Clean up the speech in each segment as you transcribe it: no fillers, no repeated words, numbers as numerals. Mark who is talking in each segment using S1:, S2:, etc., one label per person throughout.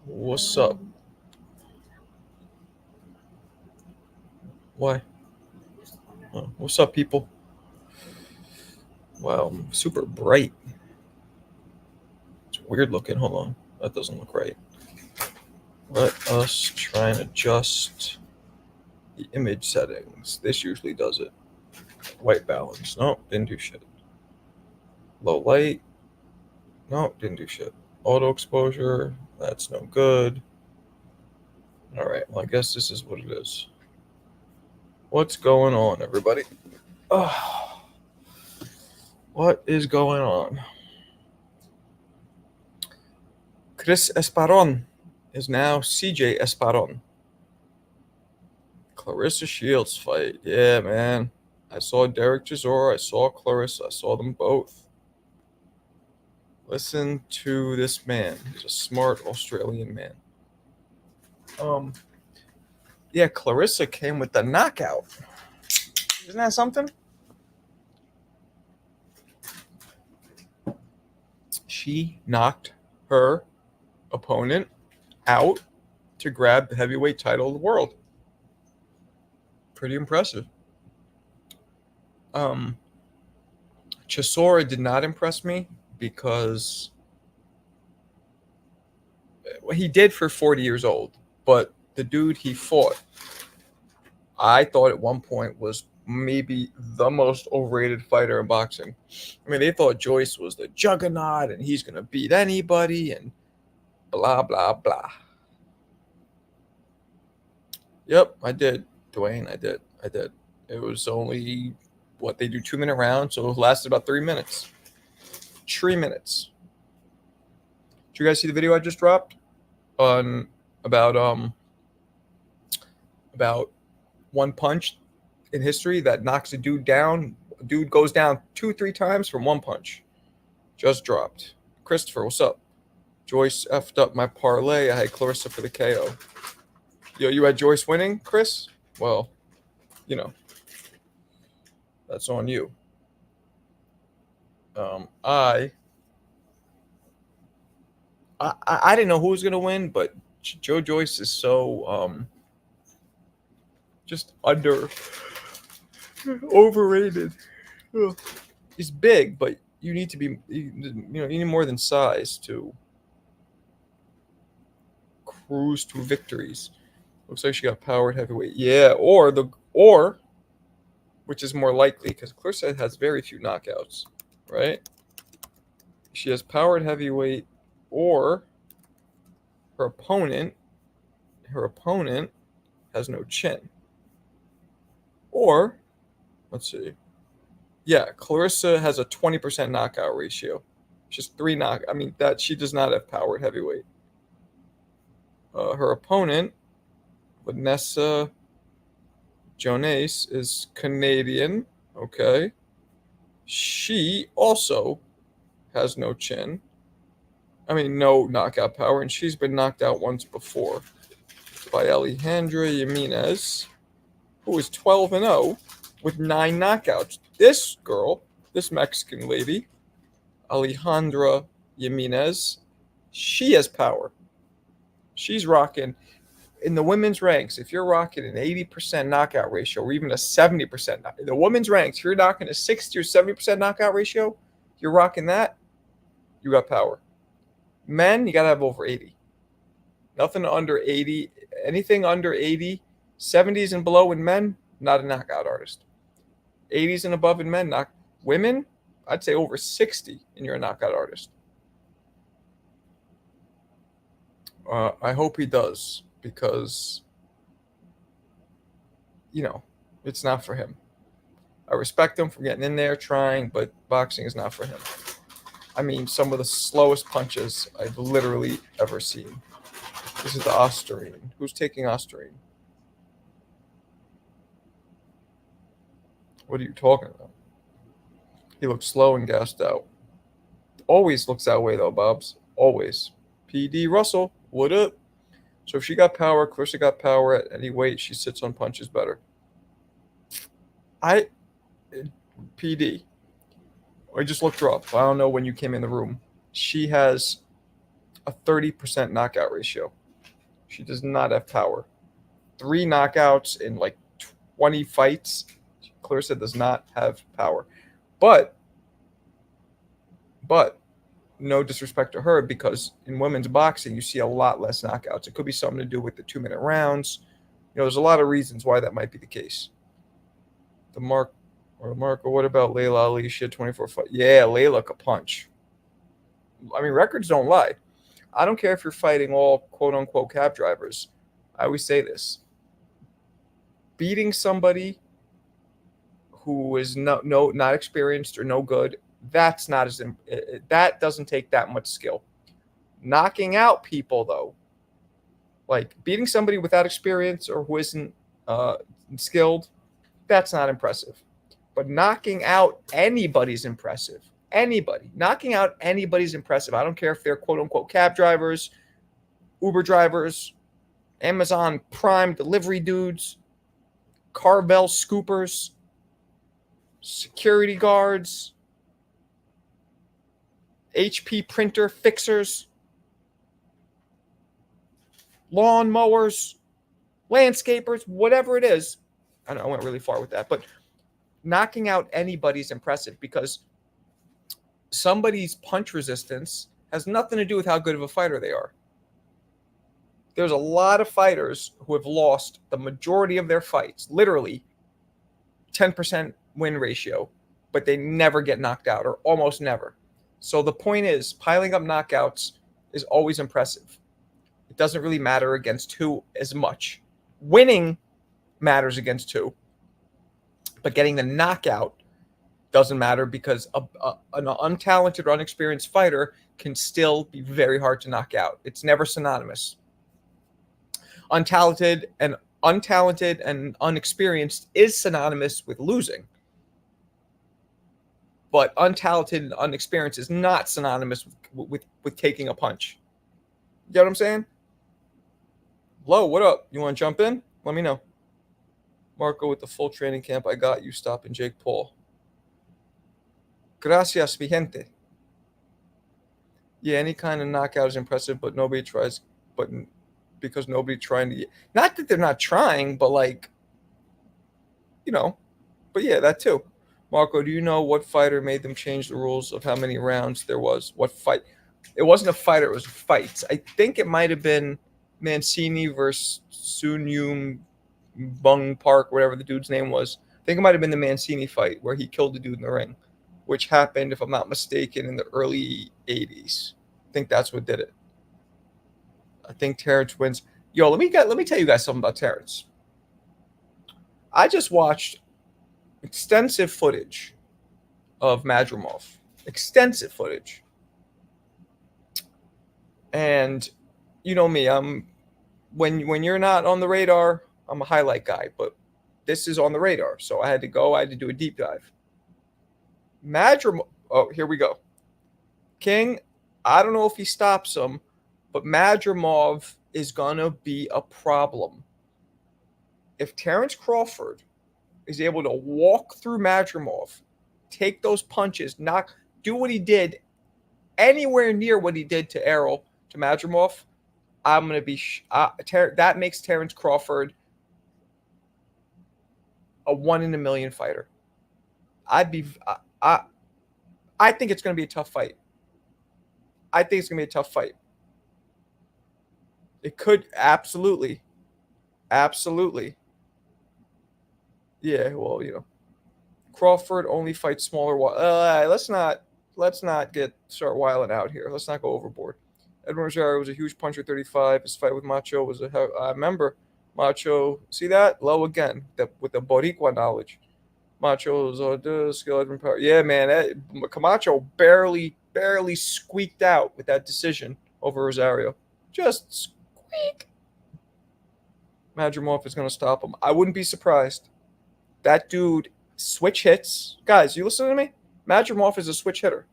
S1: What's up? Why? What's up, people? Wow, I'm super bright. It's weird looking. Hold on. That doesn't look right. Let us try and adjust the image settings. This usually does it. White balance. No, didn't do shit. Low light. No, didn't do shit. Auto exposure. That's no good. All right. Well, I guess this is what it is. What's going on, everybody? Oh, what is going on? Chris Esparon is now CJ Esparon. Clarissa Shields fight. Yeah, man. I saw Derek Chisora. I saw Clarissa. I saw them both. Listen to this man. He's a smart Australian man. Yeah, Clarissa came with the knockout. Isn't that something? She knocked her opponent out to grab the heavyweight title of the world. Pretty impressive. Chisora did not impress me because he did for 40 years old, but the dude he fought, I thought at one point was maybe the most overrated fighter in boxing. I mean, they thought Joyce was the juggernaut and he's going to beat anybody and blah, blah, blah. Yep, I did, Dwayne. I did. It was only, they do 2-minute rounds, so it lasted about 3 minutes. 3 minutes. Did you guys see the video I just dropped on about one punch in history that knocks a dude down? A dude goes down 2-3 times from one punch. Just dropped. Christopher, what's up? Joyce effed up my parlay. I had Clarissa for the KO. Yo, you had Joyce winning, Chris? Well, that's on you. I didn't know who was gonna win, but Joe Joyce is so just overrated. He's big, but you need to be, you need more than size to cruise to victories. Looks like she got powered heavyweight. Yeah, or which is more likely because Clarissa has very few knockouts, right? She has powered heavyweight, or her opponent has no chin. Or, let's see. Yeah, Clarissa has a 20% knockout ratio. She's 3 knock. I mean, that she does not have powered heavyweight. Her opponent, Vanessa Jonas, is Canadian. Okay. She also has no chin. I mean, no knockout power, and she's been knocked out once before by Alejandra Jimenez, who is 12-0 with 9 knockouts. This girl, this Mexican lady, Alejandra Jimenez, she has power. She's rocking in the women's ranks. If you're rocking an 80% knockout ratio or even a 70%, in the women's ranks, if you're knocking a 60 or 70% knockout ratio, you're rocking that, you got power. Men, you got to have over 80. Nothing under 80. Anything under 80, 70s and below in men, not a knockout artist. 80s and above in men, women, I'd say over 60 and you're a knockout artist. I hope he does because, it's not for him. I respect him for getting in there, trying, but boxing is not for him. I mean, some of the slowest punches I've literally ever seen. This is the Ostarine. Who's taking Ostarine? What are you talking about? He looks slow and gassed out. Always looks that way, though, Bobs. Always. PD Russell, what up? So if she got power, Clarissa got power at any weight, she sits on punches better. PD. I just looked her up. I don't know when you came in the room. She has a 30% knockout ratio. She does not have power. 3 knockouts in like 20 fights. Clarissa does not have power. But no disrespect to her, because in women's boxing you see a lot less knockouts. It could be something to do with the 2-minute rounds. There's a lot of reasons why that might be the case. Marco, what about Layla Ali? She had 24 fights. Yeah, Layla could punch. I mean, records don't lie. I don't care if you're fighting all quote-unquote cab drivers. I always say this. Beating somebody who is not experienced or no good, that doesn't take that much skill. Knocking out people, though, like beating somebody without experience or who isn't skilled, that's not impressive. But knocking out anybody's impressive. Knocking out anybody's impressive. I don't care if they're quote-unquote cab drivers, Uber drivers, Amazon Prime delivery dudes, Carvel scoopers, security guards, HP printer fixers, lawn mowers, landscapers, whatever it is. I know I went really far with that, but knocking out anybody's impressive, because somebody's punch resistance has nothing to do with how good of a fighter they are. There's a lot of fighters who have lost the majority of their fights, literally 10% win ratio, but they never get knocked out, or almost never. So the point is, piling up knockouts is always impressive. It doesn't really matter against who as much. Winning matters against who, but getting the knockout doesn't matter, because an untalented or unexperienced fighter can still be very hard to knock out. It's never synonymous. Untalented and unexperienced is synonymous with losing. But untalented and unexperienced is not synonymous with taking a punch. You get what I'm saying? Lo, what up? You want to jump in? Let me know. Marco with the full training camp. I got you. Stopping Jake Paul. Gracias, mi gente. Yeah, any kind of knockout is impressive, but nobody tries. But because nobody trying to. Not that they're not trying, but like, But yeah, that too. Marco, do you know what fighter made them change the rules of how many rounds there was? What fight? It wasn't a fighter, it was fights. I think it might have been Mancini versus Sunyum Bung Park, whatever the dude's name was. I think it might have been the Mancini fight where he killed the dude in the ring, which happened, if I'm not mistaken, in the early 80s. I think that's what did it. I think Terence wins. Yo, let me tell you guys something about Terence. I just watched extensive footage of Madrimov. Extensive footage. And you know me, when you're not on the radar, I'm a highlight guy, but this is on the radar. So I had to do a deep dive. Madrimov, oh, here we go. King, I don't know if he stops him, but Madrimov is going to be a problem. If Terence Crawford is able to walk through Madrimov, take those punches, do what he did, anywhere near what he did to Errol, to Madrimov, I'm going to be that makes Terence Crawford a 1 in a million fighter. I think it's going to be a tough fight. It could absolutely. Yeah, well, Crawford only fights smaller. Let's not start wiling out here. Let's not go overboard. Edwin Rosario was a huge puncher, 35. His fight with Macho was I remember Macho. See that? Low again, with the Boricua knowledge. Macho was skill, Edwin power. Yeah, man. Camacho barely squeaked out with that decision over Rosario. Just squeak. Madrimov is going to stop him. I wouldn't be surprised. That dude switch hits. Guys, you listen to me? Madrimov is a switch hitter.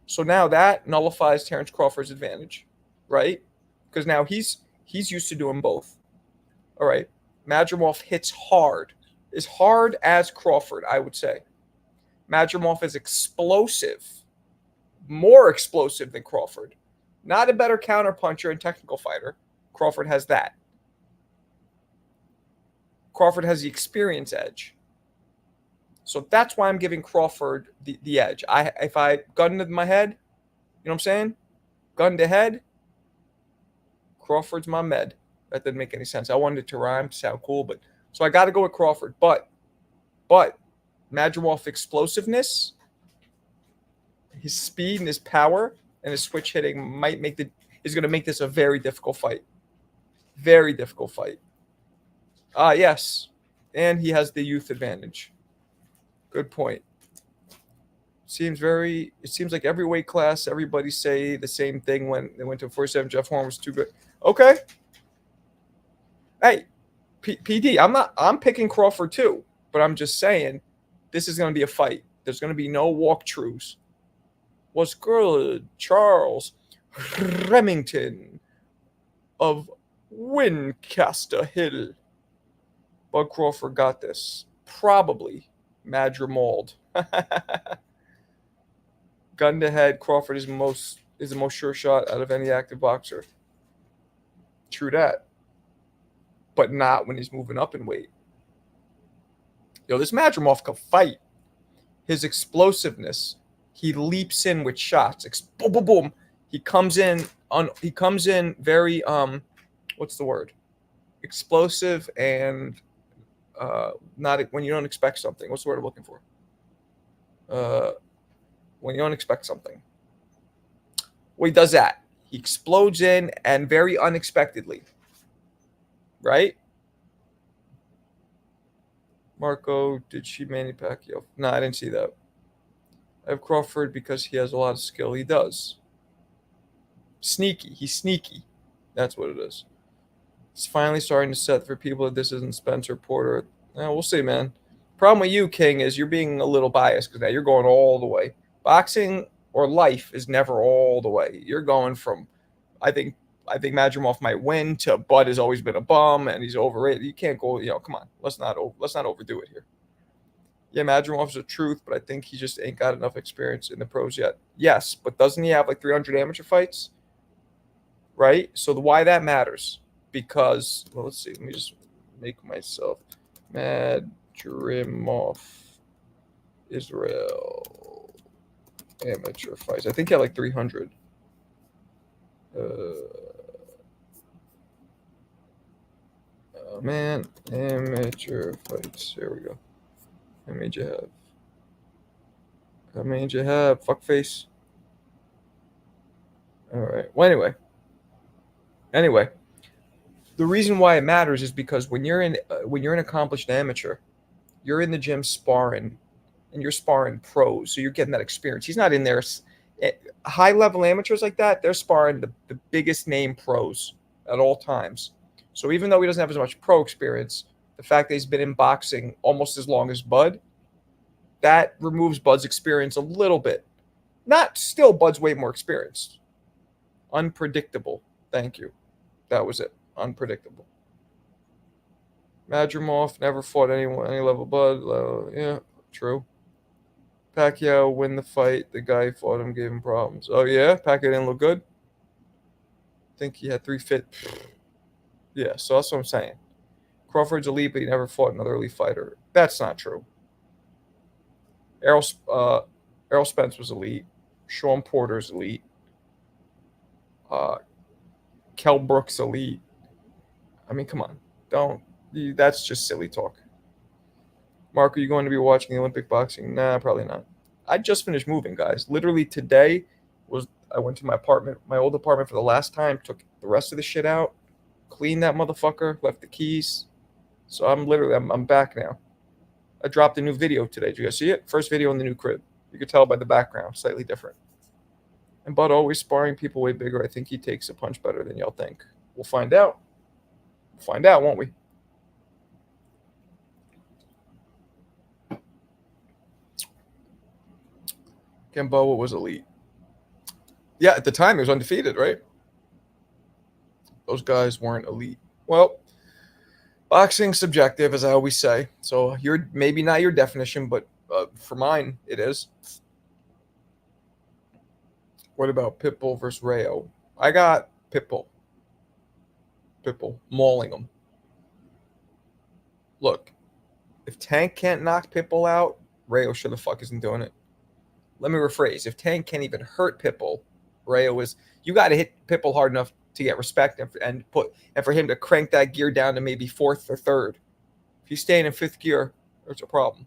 S1: So now that nullifies Terence Crawford's advantage, right? Because now he's used to doing both. All right. Madrimov hits hard. As hard as Crawford, I would say. Madrimov is explosive. More explosive than Crawford. Not a better counterpuncher and technical fighter. Crawford has that. Crawford has the experience edge. So that's why I'm giving Crawford the edge. If I gun to my head, you know what I'm saying? Gun to head, Crawford's my med. That didn't make any sense. I wanted it to rhyme, to sound cool, but so I got to go with Crawford. But Madrimov explosiveness, his speed and his power and his switch hitting is going to make this a very difficult fight. Very difficult fight. Yes. And he has the youth advantage. Good point. It seems like every weight class, everybody say the same thing when they went to 47. Jeff Horn was too good. Okay. Hey, PD, I'm picking Crawford too, but I'm just saying this is going to be a fight. There's going to be no walkthroughs. What's good? Charles Remington of Winchester Hill. Bud Crawford got this. Probably Madrimov. Gun to head, Crawford is the most sure shot out of any active boxer. True that. But not when he's moving up in weight. Yo, this Madrimov can fight. His explosiveness, he leaps in with shots. Boom, boom, boom. He comes in very what's the word? Explosive and not when you don't expect something. What's the word I'm looking for? When you don't expect something. Well, he does that. He explodes in and very unexpectedly. Right? Marco, did she Manny Pacquiao? No, I didn't see that. I have Crawford because he has a lot of skill. He does. Sneaky. He's sneaky. That's what it is. It's finally starting to set for people that this isn't Spencer Porter. We'll see, man. Problem with you, King, is you're being a little biased because now you're going all the way. Boxing or life is never all the way. You're going from, I think Madrimov might win to Bud has always been a bum and he's overrated. You can't go, come on. Let's not overdo it here. Yeah, Madrimov's the truth, but I think he just ain't got enough experience in the pros yet. Yes, but doesn't he have like 300 amateur fights? Right? So why that matters? Because, well, let's see. Let me just make myself Madrimov Israel amateur fights. I think he had like 300. Amateur fights. There we go. How many did you have? Fuckface. All right. Well, anyway, the reason why it matters is because when you're an accomplished amateur, you're in the gym sparring, and you're sparring pros, so you're getting that experience. He's not in there. High level amateurs like that, they're sparring the biggest name pros at all times. So even though he doesn't have as much pro experience, the fact that he's been in boxing almost as long as Bud, that removes Bud's experience a little bit. Not still, Bud's way more experienced. Unpredictable. Thank you. That was it. Unpredictable. Madrimov never fought anyone any level Bud. Yeah, true. Pacquiao win the fight. The guy who fought him gave him problems. Oh, yeah? Pacquiao didn't look good? I think he had 3 fit. Yeah, so that's what I'm saying. Crawford's elite, but he never fought another elite fighter. That's not true. Errol Spence was elite. Sean Porter's elite. Kell Brook's elite. I mean, come on. That's just silly talk. Mark, are you going to be watching the Olympic boxing? Nah, probably not. I just finished moving, guys. Literally today I went to my apartment, my old apartment for the last time, took the rest of the shit out, cleaned that motherfucker, left the keys. So I'm back now. I dropped a new video today. Did you guys see it? First video in the new crib. You could tell by the background, slightly different. And Bud always sparring people way bigger. I think he takes a punch better than y'all think. We'll find out. We'll find out, won't we? Gamboa was elite. Yeah, at the time he was undefeated, right? Those guys weren't elite. Well, boxing's subjective, as I always say. So you're maybe not your definition, but for mine, it is. What about Pitbull versus Rayo? I got Pitbull. Pitbull mauling him. Look, if Tank can't knock Pitbull out, Rayo sure the fuck isn't doing it. Let me rephrase. If Tank can't even hurt Pitbull, Rayo is. You got to hit Pitbull hard enough to get respect and for him to crank that gear down to maybe fourth or third. If he's staying in fifth gear, there's a problem.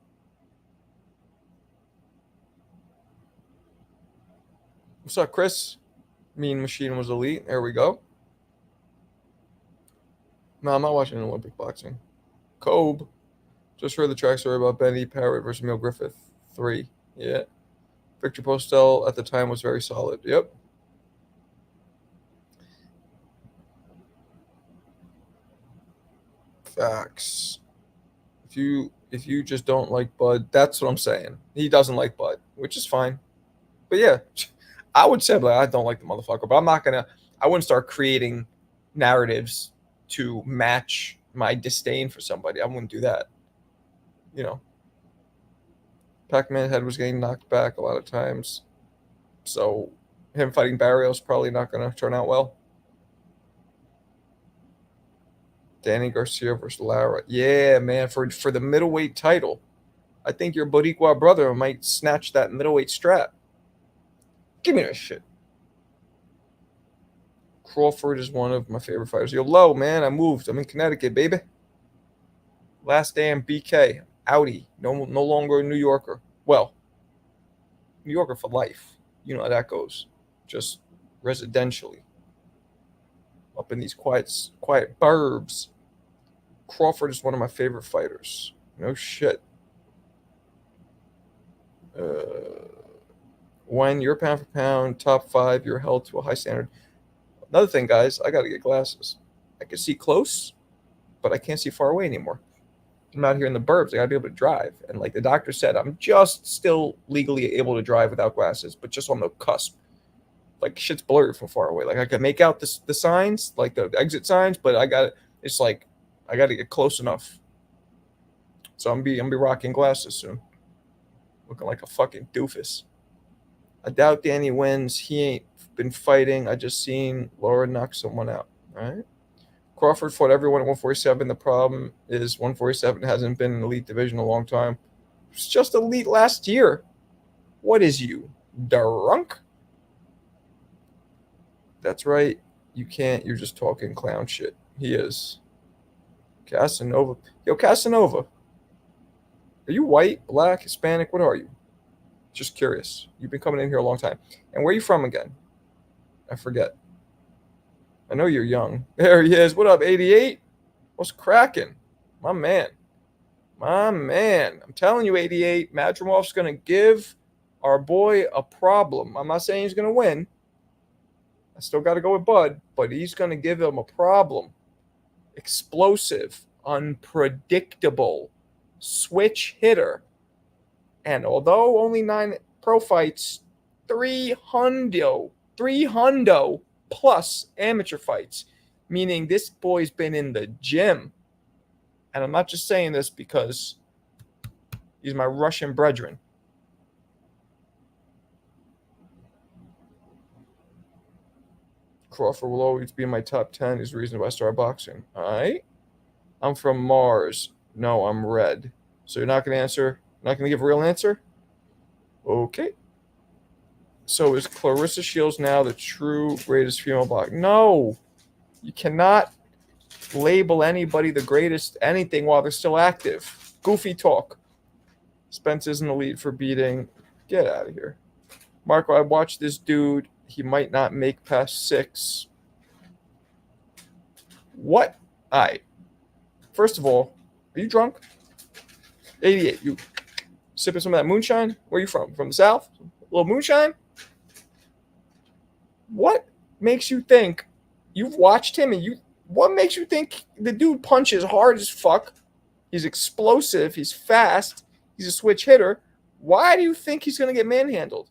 S1: What's up, Chris? Mean Machine was elite. There we go. No, I'm not watching Olympic boxing. Kobe. Just heard the track story about Benny Parrott versus Emil Griffith. 3. Yeah. Victor Postel at the time was very solid. Yep. Facts. If you just don't like Bud, that's what I'm saying. He doesn't like Bud, which is fine. But yeah, I would say like I don't like the motherfucker, but I wouldn't start creating narratives to match my disdain for somebody. I wouldn't do that. You know. Pac-Man head was getting knocked back a lot of times. So him fighting Barrios probably not going to turn out well. Danny Garcia versus Lara. Yeah, man, for the middleweight title. I think your Boricua brother might snatch that middleweight strap. Give me that shit. Crawford is one of my favorite fighters. Yo, low, man, I moved. I'm in Connecticut, baby. Last damn BK. Audi. No longer a New Yorker. Well, New Yorker for life. You know how that goes. Just residentially. Up in these quiet burbs. Crawford is one of my favorite fighters. No shit. When you're pound for pound, top 5, you're held to a high standard. Another thing, guys, I got to get glasses. I can see close, but I can't see far away anymore. I'm out here in the burbs. I got to be able to drive. And like the doctor said, I'm just still legally able to drive without glasses, but just on the cusp. Like shit's blurry from far away. Like I can make out the signs, like the exit signs, but it's like I got to get close enough. So I'm be rocking glasses soon. Looking like a fucking doofus. I doubt Danny wins. He ain't been fighting. I just seen Laura knock someone out. All right. Crawford fought everyone at 147. The problem is 147 hasn't been an elite division in a long time. It's just elite last year. What is you? Drunk? That's right. You can't. You're just talking clown shit. He is. Casanova. Yo, Casanova. Are you white, black, Hispanic? What are you? Just curious. You've been coming in here a long time. And where are you from again? I forget. I know you're young. There he is. What up, 88? What's cracking? My man. I'm telling you, 88, Madrimov's going to give our boy a problem. I'm not saying he's going to win. I still got to go with Bud, but he's going to give him a problem. Explosive, unpredictable, switch hitter. And although only 9 pro fights, 300 plus amateur fights, meaning this boy's been in the gym. And I'm not just saying this because he's my Russian brethren. Crawford will always be in my top 10. Is the reason why I started boxing. All right. I'm from Mars. No, I'm red. So you're not going to answer? Not going to give a real answer? Okay. So is Clarissa Shields now the true greatest female boxer? No. You cannot label anybody the greatest anything while they're still active. Goofy talk. Spence isn't the lead for beating. Get out of here. Marco, I watched this dude. He might not make past 6. What? All right. First of all, are you drunk? 88. You sipping some of that moonshine? Where are you from? From the South? A little moonshine? What makes you think you've watched him and what makes you think the dude punches hard as fuck? He's explosive. He's fast. He's a switch hitter. Why do you think he's going to get manhandled?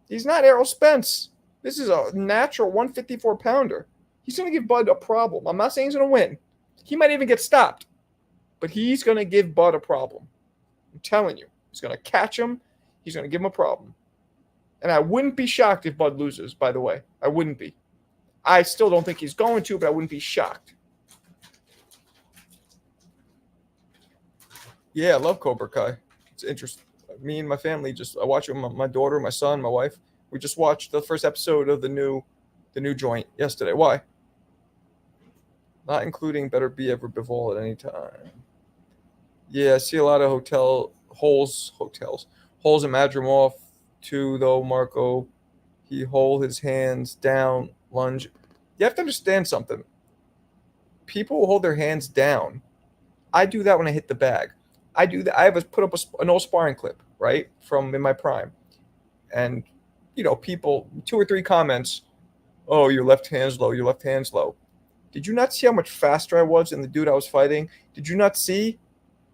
S1: He's not Errol Spence. This is a natural 154-pounder. He's going to give Bud a problem. I'm not saying he's going to win. He might even get stopped. But he's going to give Bud a problem. I'm telling you. He's going to catch him. He's going to give him a problem. And I wouldn't be shocked if Bud loses, by the way. I wouldn't be. I still don't think he's going to, but I wouldn't be shocked. Yeah, I love Cobra Kai. It's interesting. Me and my family I watch it with my daughter, my son, my wife. We just watched the first episode of the new joint yesterday. Why? Not including Better Be Ever Bivol at any time. Yeah, I see a lot of holes in Madrimov too, though, Marco. He hold his hands down, lunge. You have to understand something. People hold their hands down. I do that when I hit the bag. I do that. I have put up an old sparring clip, right, from in my prime. And, people, 2 or 3 comments, oh, your left hand's low, your left hand's low. Did you not see how much faster I was than the dude I was fighting? Did you not see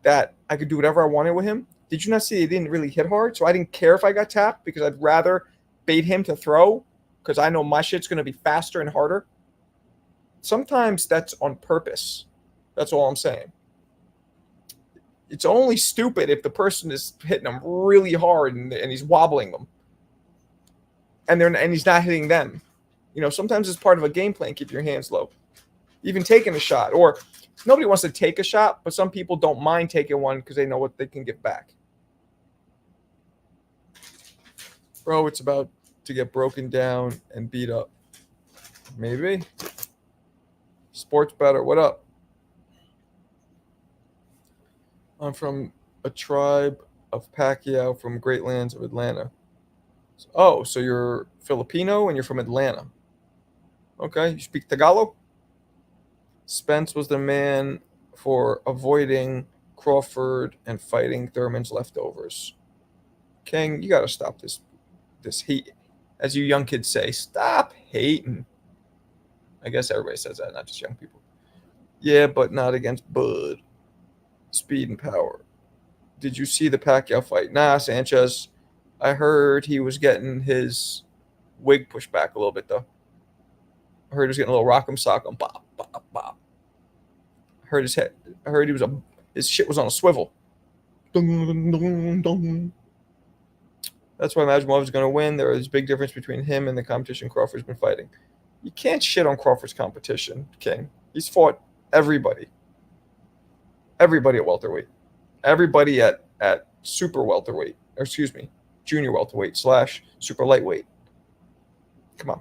S1: that I could do whatever I wanted with him? Did you not see he didn't really hit hard? So I didn't care if I got tapped because I'd rather bait him to throw because I know my shit's going to be faster and harder. Sometimes that's on purpose. That's all I'm saying. It's only stupid if the person is hitting them really hard and he's wobbling them. And he's not hitting them. Sometimes it's part of a game plan, keep your hands low. Even taking a shot. Or nobody wants to take a shot, but some people don't mind taking one because they know what they can get back. Bro, it's about to get broken down and beat up. Maybe. Sports better. What up? I'm from a tribe of Pacquiao from Great Lands of Atlanta. Oh, so you're Filipino and you're from Atlanta. Okay, you speak Tagalog? Spence was the man for avoiding Crawford and fighting Thurman's leftovers. King, you got to stop this hate. As you young kids say, stop hating. I guess everybody says that, not just young people. Yeah, but not against Bud. Speed and power. Did you see the Pacquiao fight? Nah, Sanchez. I heard he was getting his wig pushed back a little bit, though. I heard he was getting a little rock'em sock'em, bop, bop, bop. I heard his head. I heard his shit was on a swivel. Dun, dun, dun, dun. That's why Madrimov is going to win. There is a big difference between him and the competition Crawford's been fighting. You can't shit on Crawford's competition, King. He's fought everybody. Everybody at welterweight. Everybody at super welterweight. Or excuse me, junior welterweight / super lightweight. Come on.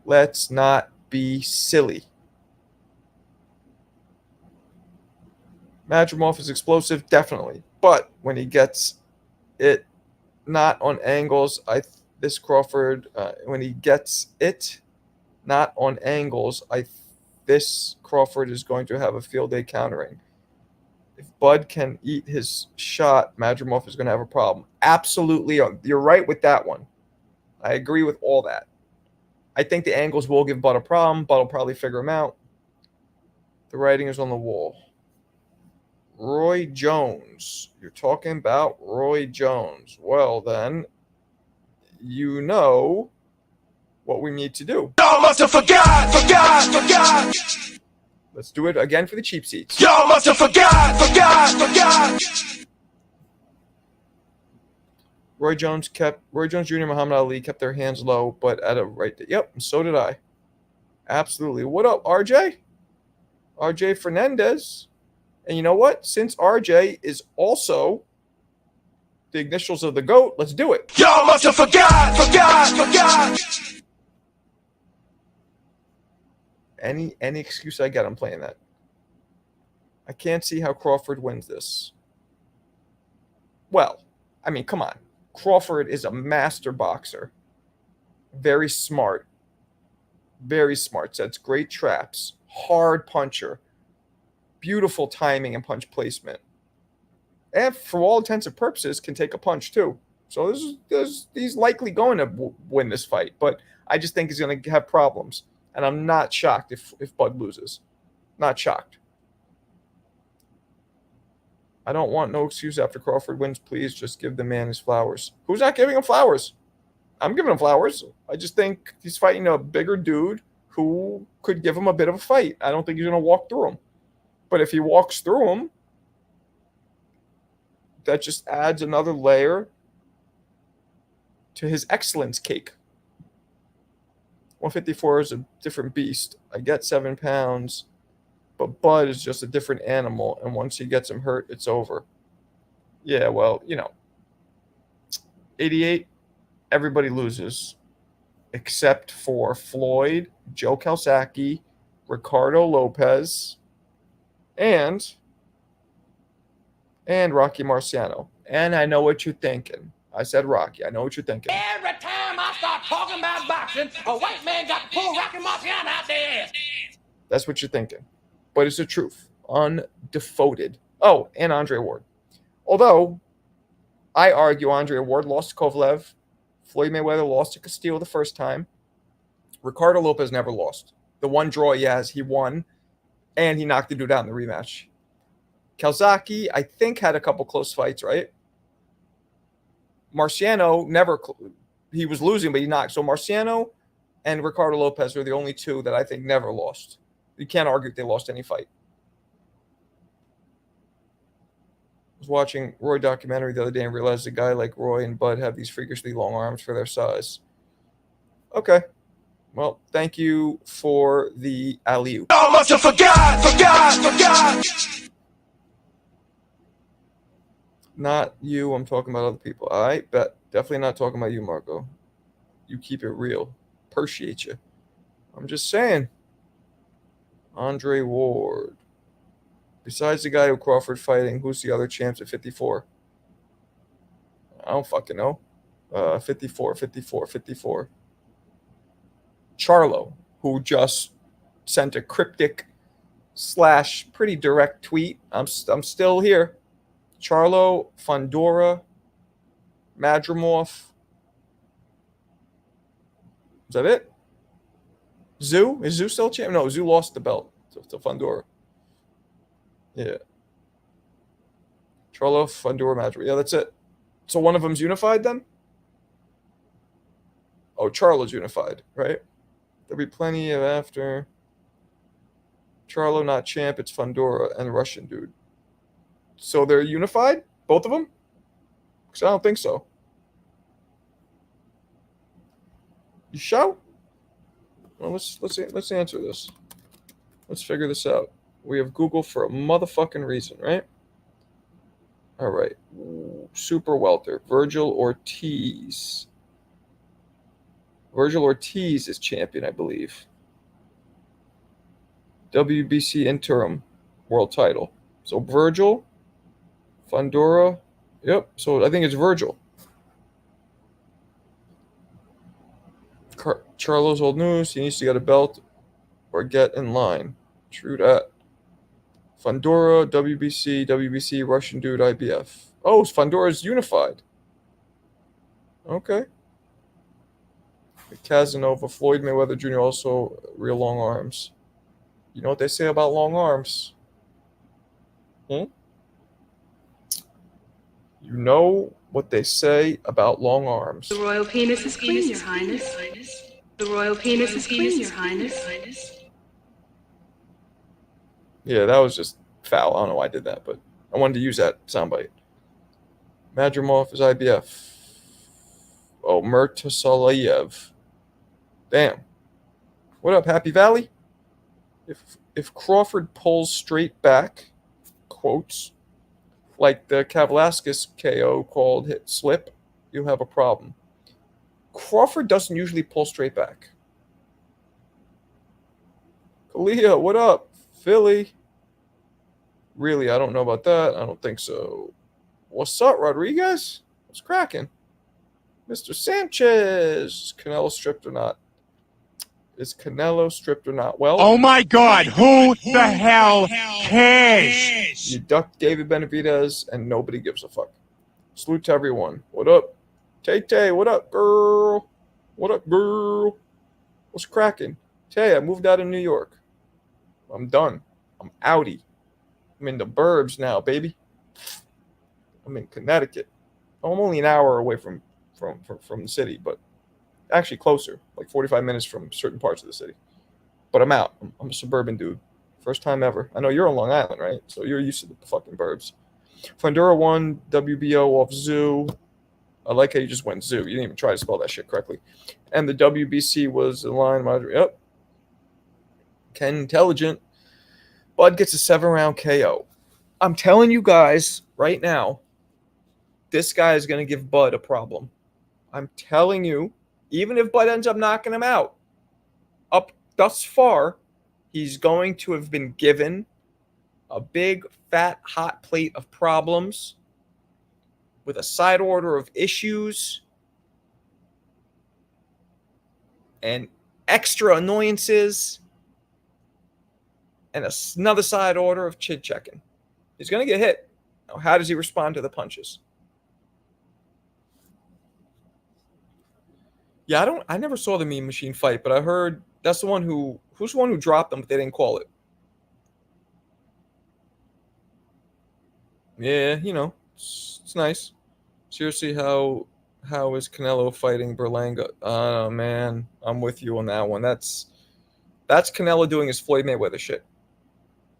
S1: Let's not be silly. Madrimov is explosive, definitely. But when he gets it not on angles, this Crawford, when he gets it not on angles, this Crawford is going to have a field day countering. If Bud can eat his shot, Madrimov is going to have a problem. Absolutely. You're right with that one. I agree with all that. I think the angles will give Bud a problem. Bud will probably figure him out. The writing is on the wall. Roy Jones. You're talking about Roy Jones. Well, then, you know what we need to do.
S2: Y'all must have forgot.
S1: Let's do it again for the cheap seats.
S2: Y'all must have forgot.
S1: Roy Jones Jr., Muhammad Ali kept their hands low, but at a right. Yep, so did I. Absolutely. What up, RJ? RJ Fernandez. And you know what? Since RJ is also the initials of the GOAT, let's do it.
S2: Y'all must have forgot.
S1: Any excuse I get, I'm playing that. I can't see how Crawford wins this. Well, I mean, come on. Crawford is a master boxer. Very smart. Very smart. Sets great traps. Hard puncher. Beautiful timing and punch placement. And for all intents and purposes, can take a punch too. So he's likely going to win this fight. But I just think he's going to have problems. And I'm not shocked if Bud loses. Not shocked. I don't want no excuse after Crawford wins. Please just give the man his flowers. Who's not giving him flowers? I'm giving him flowers. I just think he's fighting a bigger dude who could give him a bit of a fight. I don't think he's going to walk through him. But if he walks through him, that just adds another layer to his excellence cake. 154 is a different beast. I get 7 pounds, but Bud is just a different animal, and once he gets him hurt, it's over. Yeah, well, 88, everybody loses, except for Floyd, Joe Calsacchi, Ricardo Lopez, and Rocky Marciano. And I know what you're thinking. I said Rocky. I know what you're thinking.
S3: Every time I start talking about boxing, a white man got to pull Rocky Marciano out there.
S1: That's what you're thinking. But it's the truth. Undevoted. Oh, and Andre Ward. Although, I argue Andre Ward lost to Kovalev. Floyd Mayweather lost to Castillo the first time. Ricardo Lopez never lost. The one draw he has, he won. And he knocked the dude out in the rematch. Calzaghe, I think, had a couple close fights, right? Marciano never, he was losing, but he knocked. So Marciano and Ricardo Lopez are the only two that I think never lost. You can't argue if they lost any fight. I was watching Roy documentary the other day and realized a guy like Roy and Bud have these freakishly long arms for their size. Okay. Well, thank you for the alley-oop.
S2: I must have forgot.
S1: Not you. I'm talking about other people. All right, bet. Definitely not talking about you, Marco. You keep it real. Appreciate you. I'm just saying. Andre Ward. Besides the guy who Crawford fighting, who's the other champs at 54? I don't fucking know. 54. Charlo, who just sent a cryptic / pretty direct tweet. I'm still here. Charlo, Fundora, Madrimov. Is that it? Zoo? Is Zoo still champ? No, Zoo lost the belt to Fundora. Yeah. Charlo, Fundora, Madrimov. Yeah, that's it. So one of them's unified then? Oh, Charlo's unified, right? There'll be plenty of after. Charlo not champ, it's Fundora and Russian dude. So they're unified? Both of them? Because I don't think so. You sure? Well, let's answer this. Let's figure this out. We have Google for a motherfucking reason, right? All right. Super welter. Virgil Ortiz. Virgil Ortiz is champion, I believe. WBC interim world title. So Virgil, Fundora. Yep. So I think it's Virgil. Charlo's old news. He needs to get a belt or get in line. True that. Fundora, WBC, Russian dude, IBF. Oh, Fundora's unified. Okay. Casanova, Floyd Mayweather Jr. also real long arms. You know what they say about long arms? You know what they say about long arms.
S4: The royal penis is clean, Your Highness. The royal penis is clean, Your Highness.
S1: Yeah, that was just foul. I don't know why I did that, but I wanted to use that soundbite. Madrimov is IBF. Oh, Murtasalayev. Damn. What up, Happy Valley? If Crawford pulls straight back, quotes, like the Kavlaskis KO called hit slip, you'll have a problem. Crawford doesn't usually pull straight back. Kalia, what up? Philly? Really, I don't know about that. I don't think so. What's up, Rodriguez? What's cracking? Mr. Sanchez. Canelo stripped or not? Is Canelo stripped or not? Well,
S2: Oh my God, who the hell cares?
S1: you ducked David Benavidez, and nobody gives a fuck. Salute to everyone. What up? Tay, what up, girl? What up, girl? What's cracking? Tay, I moved out of New York. I'm done. I'm outie. I'm in the burbs now, baby. I'm in Connecticut. I'm only an hour away from the city, but actually closer, like 45 minutes from certain parts of the city. But I'm out. I'm a suburban dude. First time ever. I know you're on Long Island, right? So you're used to the fucking burbs. Fundora won WBO off Zoo. I like how you just went zoo. You didn't even try to spell that shit correctly. And the WBC was in line. Yep. Ken Intelligent. Bud gets a 7-round KO. I'm telling you guys right now, this guy is going to give Bud a problem. I'm telling you, even if Bud ends up knocking him out, up thus far, he's going to have been given a big, fat, hot plate of problems with a side order of issues and extra annoyances and another side order of chit checking. He's going to get hit. Now, how does he respond to the punches? Yeah, I never saw the Mean Machine fight, but I heard that's the one who's the one who dropped them, but they didn't call it. Yeah, it's nice. Seriously, how is Canelo fighting Berlanga? Oh man, I'm with you on that one. That's Canelo doing his Floyd Mayweather shit.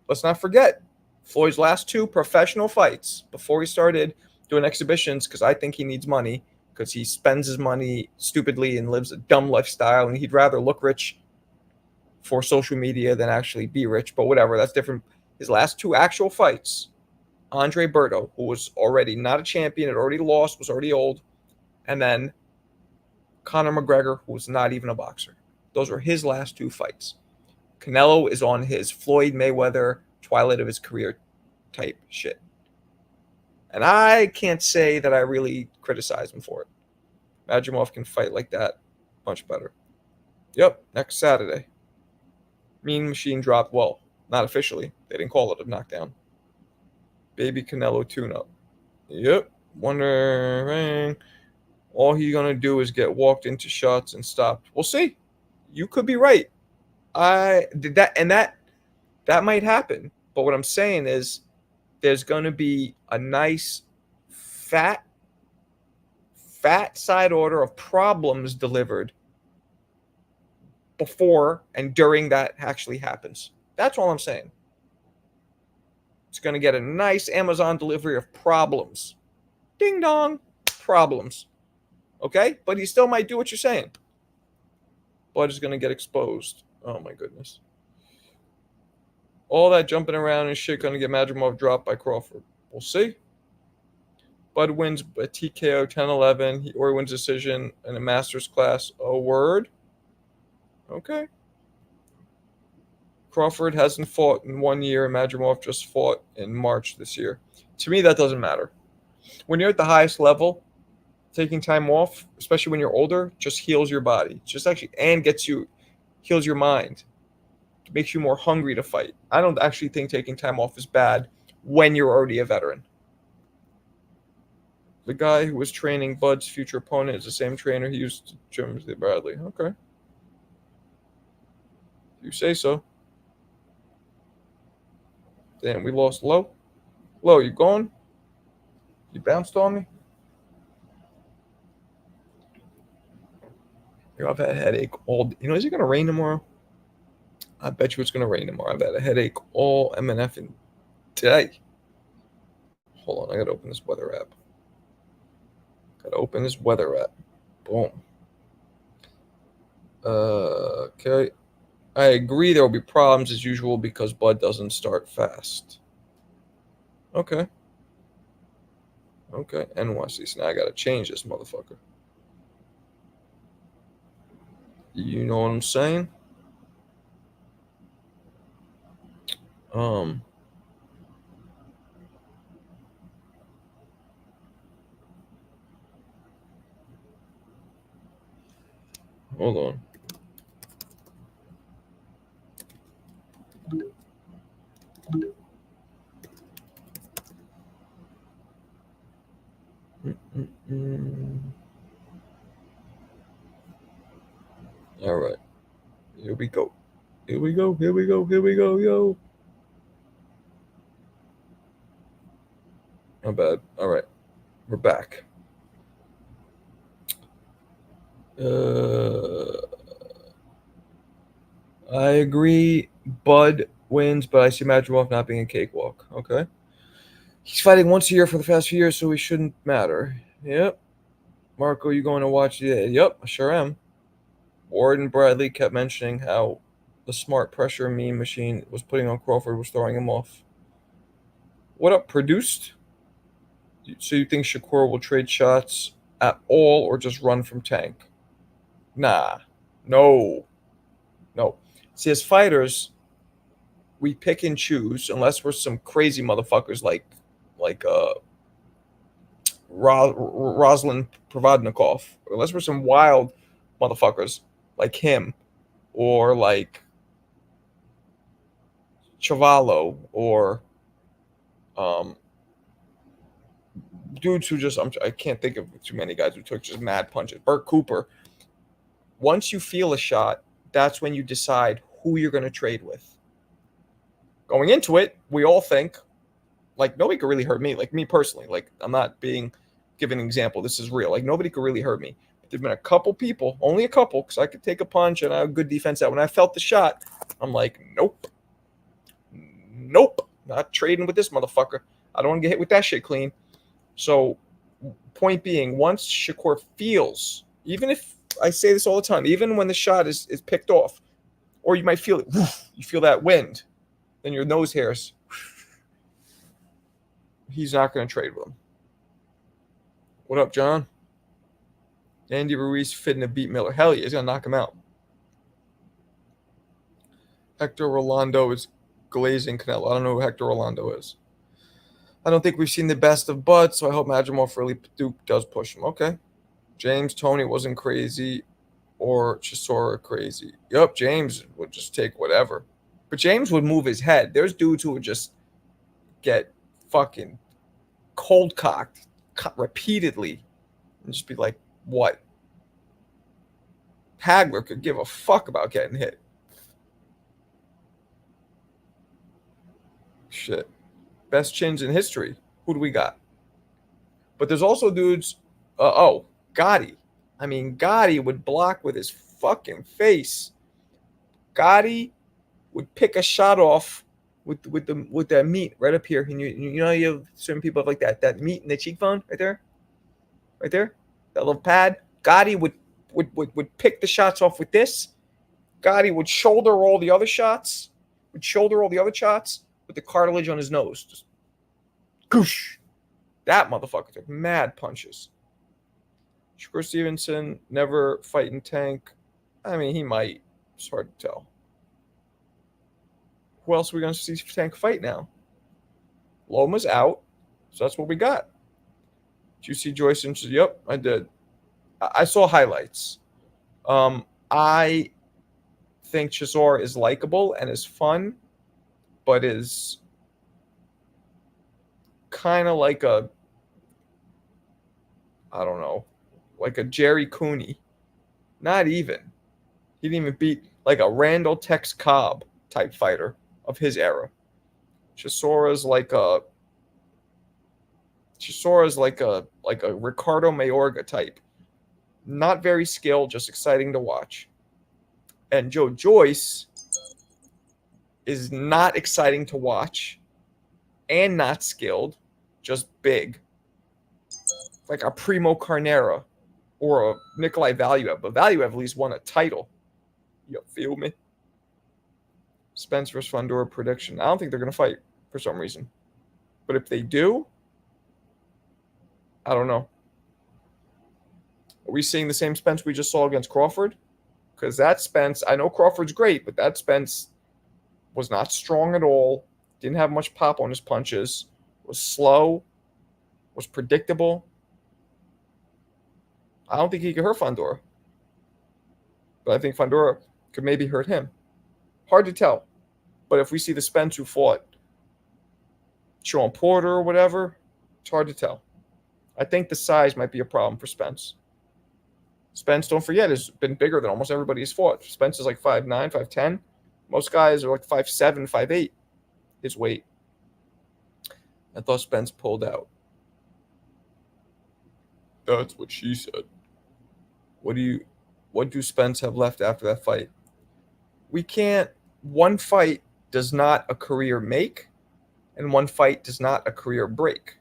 S1: Let's not forget Floyd's last 2 professional fights before he started doing exhibitions, because I think he needs money, because he spends his money stupidly and lives a dumb lifestyle, and he'd rather look rich for social media than actually be rich. But whatever, that's different. His last 2 actual fights, Andre Berto, who was already not a champion, had already lost, was already old, and then Conor McGregor, who was not even a boxer. Those were his last 2 fights. Canelo is on his Floyd Mayweather twilight of his career type shit. And I can't say that I really criticize him for it. Madrimov can fight like that much better. Yep, next Saturday. Mean Machine dropped, well, not officially. They didn't call it a knockdown. Baby Canelo tune-up. Yep, wondering. All he's going to do is get walked into shots and stopped. We'll see. You could be right. I did that, and that might happen. But what I'm saying is there's going to be a nice fat side order of problems delivered before and during that actually happens. That's all I'm saying. It's going to get a nice Amazon delivery of problems. Ding dong, problems. Okay? But he still might do what you're saying. Bud is going to get exposed. Oh my goodness. All that jumping around and shit going to get Madrimov dropped by Crawford. We'll see. Bud wins a TKO 10-11. Or he wins decision in a master's class. Oh, word? Okay. Crawford hasn't fought in 1 year, and Madrimov just fought in March this year. To me, that doesn't matter. When you're at the highest level, taking time off, especially when you're older, just heals your body. Just actually, and heals your mind. It makes you more hungry to fight. I don't actually think taking time off is bad when you're already a veteran. The guy who was training Bud's future opponent is the same trainer he used to Jim Bradley. Okay. You say so. Damn, we lost Low. Low, you gone? You bounced on me? I've had a headache all day. Is it going to rain tomorrow? I bet you it's going to rain tomorrow. I've had a headache all MNF today. Hold on, I got to open this weather app. Boom. Okay. I agree there will be problems as usual because Bud doesn't start fast. Okay. NYC. So now I got to change this motherfucker. You know what I'm saying? Hold on. All right. Here we go, yo. Not bad. All right. We're back. I agree. Bud wins, but I see Madrimov not being a cakewalk. Okay. He's fighting once a year for the past few years, so he shouldn't matter. Yep. Marco, you going to watch? Yeah, yep, I sure am. Ward and Bradley kept mentioning how the smart pressure meme machine was putting on Crawford was throwing him off. What up, produced? So you think Shakur will trade shots at all or just run from Tank? Nah. No. No. See, as fighters, we pick and choose unless we're some crazy motherfuckers like Rosalind Provodnikov, unless we're some wild motherfuckers like him or like Chavallo or um, dudes who just I can't think of too many guys who took just mad punches. Burt Cooper. Once you feel a shot, that's when you decide who you're going to trade with. Going into it, we all think like nobody could really hurt me. Like me personally, like I'm not being giving an example. This is real. Like nobody could really hurt me. But there's been a couple people, only a couple, because I could take a punch and I have good defense. That when I felt the shot, I'm like, nope, not trading with this motherfucker. I don't want to get hit with that shit clean. So, point being, once Shakur feels, even if I say this all the time, even when the shot is picked off, or you might feel it, you feel that wind, then your nose hairs, he's not going to trade with him. What up, John? Andy Ruiz fitting to beat Miller. Hell yeah, he's going to knock him out. Hector Rolando is glazing Canelo. I don't know who Hector Rolando is. I don't think we've seen the best of Bud, so I hope Madrimov really Duke does push him. Okay. James Tony wasn't crazy or Chisora crazy. Yup, James would just take whatever. But James would move his head. There's dudes who would just get fucking cold cocked repeatedly and just be like, what? Hagler could give a fuck about getting hit. Shit. Best chins in history. Who do we got? But there's also dudes. Gotti. I mean, Gotti would block with his fucking face. Gotti would pick a shot off with that meat right up here. And you know you have certain people have like that meat in the cheekbone right there, that little pad. Gotti would pick the shots off with this. Gotti would shoulder all the other shots. With the cartilage on his nose. Just goosh. That motherfucker took mad punches. Shakur Stevenson never fighting Tank. I mean, he might. It's hard to tell. Who else are we going to see Tank fight now? Loma's out. So that's what we got. Did you see Joyce? And yep, I did. I saw highlights. I think Chisora is likable and is fun, but is kind of like a Jerry Cooney. Not even. He didn't even beat like a Randall Tex Cobb type fighter of his era. Chisora's like a Ricardo Mayorga type. Not very skilled, just exciting to watch. And Joe Joyce is not exciting to watch and not skilled, just big. Like a Primo Carnera or a Nikolai Valuev. But Valuev at least won a title. You feel me? Spence versus Fundora prediction. I don't think they're going to fight for some reason. But if they do, I don't know. Are we seeing the same Spence we just saw against Crawford? Because that Spence, I know Crawford's great, but that Spence was not strong at all. Didn't have much pop on his punches. Was slow. Was predictable. I don't think he could hurt Fundora. But I think Fundora could maybe hurt him. Hard to tell. But if we see the Spence who fought Sean Porter or whatever, it's hard to tell. I think the size might be a problem for Spence. Spence, don't forget, has been bigger than almost everybody he's fought. Spence is like 5'9", 5'10". Most guys are like 5'7", 5'8", his weight. I thought Spence pulled out. That's what she said. What do Spence have left after that fight? We can't. One fight does not a career make, and one fight does not a career break.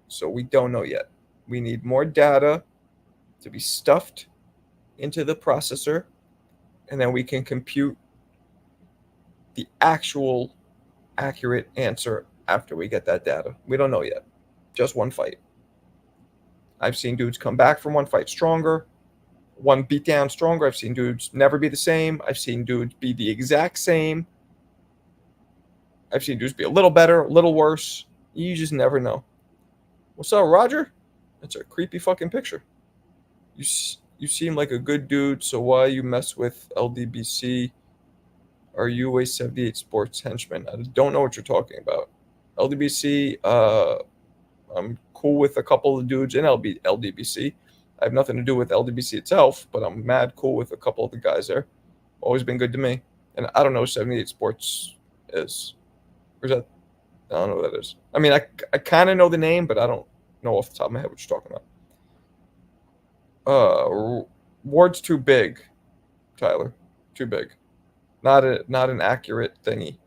S1: So we don't know yet. We need more data to be stuffed into the processor, and then we can compute the actual accurate answer after we get that data. We don't know yet. Just one fight. I've seen dudes come back from one fight stronger, one beatdown stronger. I've seen dudes never be the same. I've seen dudes be the exact same. I've seen dudes be a little better, a little worse. You just never know. What's up, Roger? That's a creepy fucking picture. You seem like a good dude, so why you mess with LDBC? Are you a 78 Sports henchman? I don't know what you're talking about. LDBC, I'm cool with a couple of dudes in LDBC. I have nothing to do with LDBC itself, but I'm mad cool with a couple of the guys there. Always been good to me. And I don't know what 78 Sports is. Or is that? I don't know what that is. I mean, I kind of know the name, but I don't know off the top of my head what you're talking about. Ward's too big, Tyler. Too big. Not an accurate thingy.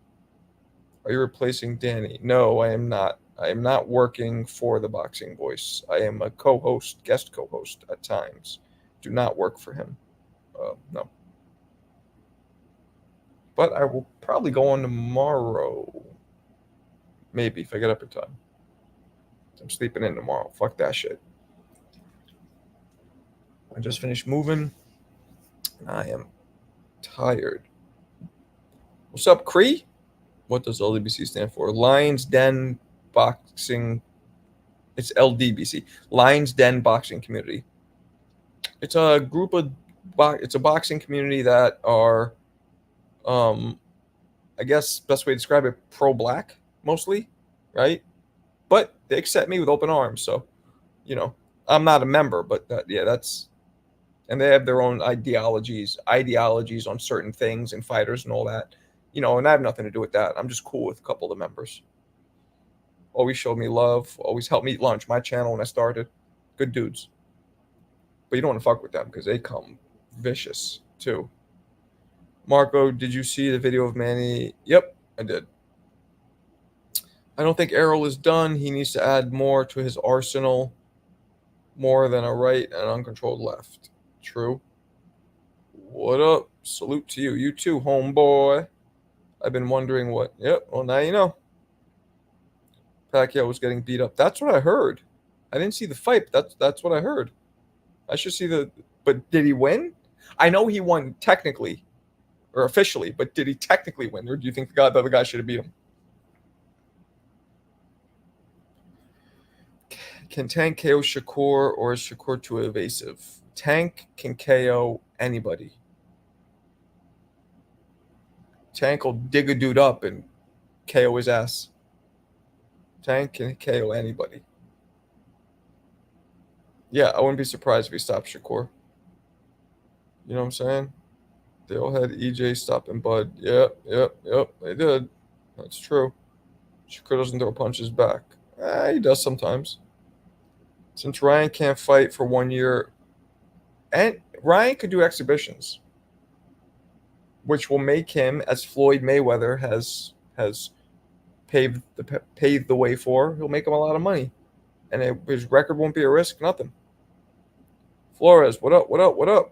S1: Are you replacing Danny? No, I am not. I am not working for the Boxing Voice. I am a co-host, guest co-host at times. Do not work for him. No. But I will probably go on tomorrow. Maybe, if I get up in time. I'm sleeping in tomorrow. Fuck that shit. I just finished moving. I am tired. What's up, Cree? What does LDBC stand for? Lions Den Boxing. It's LDBC. Lions Den Boxing Community. It's a group of it's a boxing community that are I guess best way to describe it, pro-black mostly, right? But they accept me with open arms, so I'm not a member, but that's and they have their own ideologies on certain things and fighters and all that. And I have nothing to do with that. I'm just cool with a couple of the members. Always showed me love, always helped me eat lunch. My channel when I started. Good dudes. But you don't want to fuck with them because they come vicious too. Marco, did you see the video of Manny? Yep, I did. I don't think Errol is done. He needs to add more to his arsenal. More than a right and uncontrolled left. True. What up? Salute to you. You too, homeboy. I've been wondering what. Yep, well, now you know. Pacquiao was getting beat up. That's what I heard. I didn't see the fight, but that's what I heard. I should see the. But did he win? I know he won technically, or officially, but did he technically win, or do you think the other guy should have beat him? Can Tank KO Shakur, or is Shakur too evasive? Tank can KO anybody. Tank will dig a dude up and KO his ass. Tank can KO anybody. Yeah, I wouldn't be surprised if he stopped Shakur. You know what I'm saying? They all had EJ stopping Bud. Yep, they did. That's true. Shakur doesn't throw punches back. He does sometimes. Since Ryan can't fight for 1 year, and Ryan could do exhibitions, which will make him, as Floyd Mayweather has paved the way for, he'll make him a lot of money, and his record won't be a risk. Nothing. Flores, what up?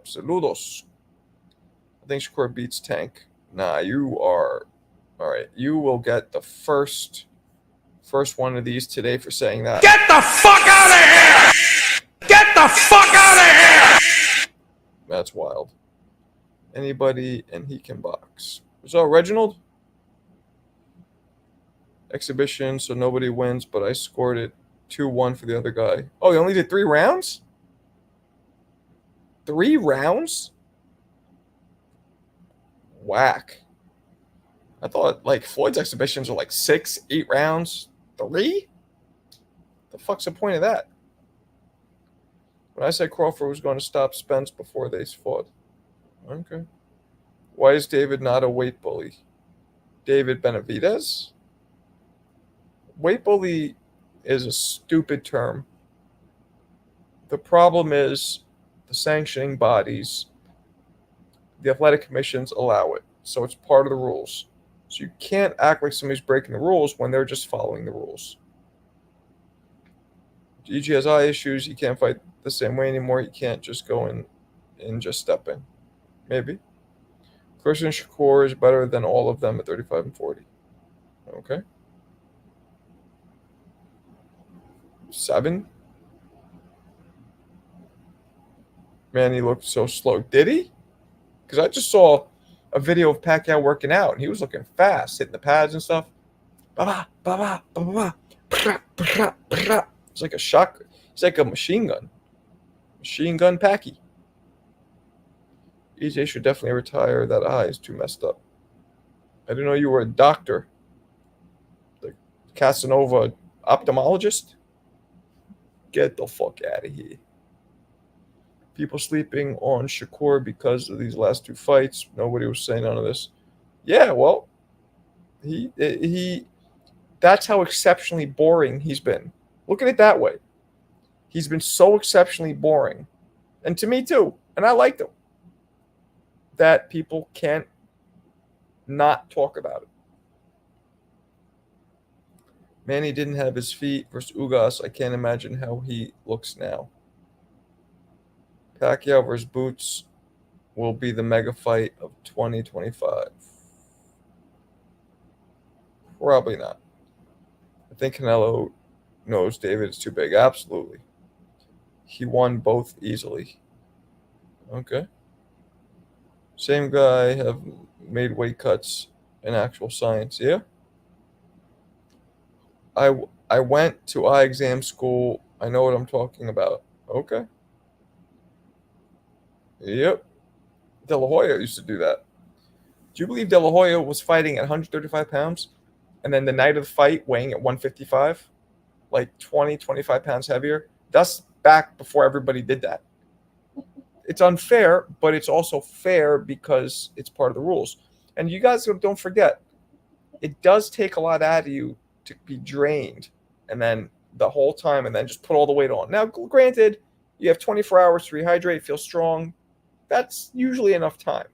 S1: Saludos. I think Shakur beats Tank. Nah, you are all right. You will get the first one of these today for saying that.
S3: Get the fuck out of here! Get the fuck out of here!
S1: That's wild. Anybody, and he can box. So Reginald? Exhibition, so nobody wins, but I scored it 2-1 for the other guy. Oh, he only did 3 rounds? 3 rounds? Whack. I thought Floyd's exhibitions are 6, 8 rounds. 3? The fuck's the point of that? When I said Crawford was going to stop Spence before they fought. Okay. Why is David not a weight bully? David Benavidez? Weight bully is a stupid term. The problem is the sanctioning bodies, the athletic commissions allow it. So it's part of the rules. So you can't act like somebody's breaking the rules when they're just following the rules. GG has eye issues. He can't fight the same way anymore. He can't just go in and just step in. Maybe. Clarissa and Shakur is better than all of them at 35 and 40. Okay. 7. Man, he looked so slow. Did he? Because I just saw a video of Pacquiao working out, and he was looking fast, hitting the pads and stuff. Ba-ba, ba-ba, ba-ba, ba-ba, ba-ba, ba-ba. It's like a shock. It's like a machine gun. Machine gun Packy. EJ should definitely retire. That eye is too messed up. I didn't know you were a doctor. The Casanova ophthalmologist? Get the fuck out of here. People sleeping on Shakur because of these last 2 fights. Nobody was saying none of this. Yeah, well, he that's how exceptionally boring he's been. Look at it that way. He's been so exceptionally boring. And to me too. And I liked him. That people can't not talk about it. Manny didn't have his feet versus Ugas. I can't imagine how he looks now. Pacquiao versus Boots will be the mega fight of 2025. Probably not. I think Canelo knows David is too big. Absolutely. He won both easily. Okay. Same guy have made weight cuts in actual science. Yeah. I went to eye exam school. I know what I'm talking about. Okay. Yep. De La Hoya used to do that. Do you believe De La Hoya was fighting at 135 pounds and then the night of the fight weighing at 155? Like 20, 25 pounds heavier? That's back before everybody did that. It's unfair, but it's also fair because it's part of the rules. And you guys don't forget, it does take a lot out of you to be drained and then the whole time and then just put all the weight on. Now, granted, you have 24 hours to rehydrate, feel strong. That's usually enough time.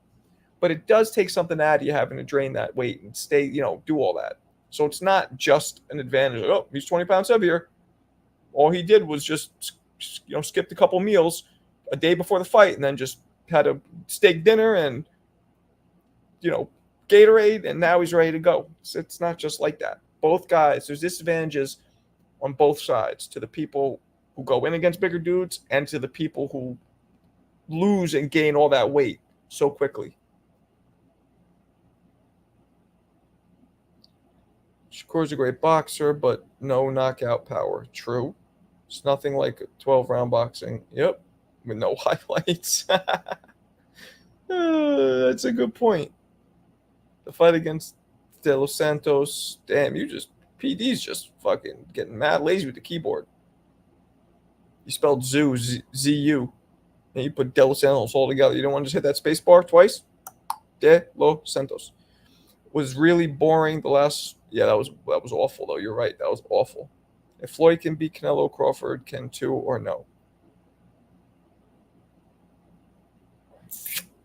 S1: But it does take something out of you having to drain that weight and stay, do all that. So it's not just an advantage. Oh, he's 20 pounds heavier. All he did was just, skipped a couple meals a day before the fight and then just had a steak dinner and, Gatorade, and now he's ready to go. It's not just like that. Both guys, there's disadvantages on both sides to the people who go in against bigger dudes and to the people who lose and gain all that weight so quickly. Shakur's a great boxer, but no knockout power. True. It's nothing like 12-round boxing. Yep. With no highlights. That's a good point. The fight against De Los Santos. Damn, PD's just fucking getting mad lazy with the keyboard. You spelled Zoo, Z-U. And you put De Los Santos all together. You don't want to just hit that space bar twice? De Los Santos. Was really boring the last. Yeah, that was awful though. You're right. That was awful. If Floyd can beat Canelo, Crawford can too, or no?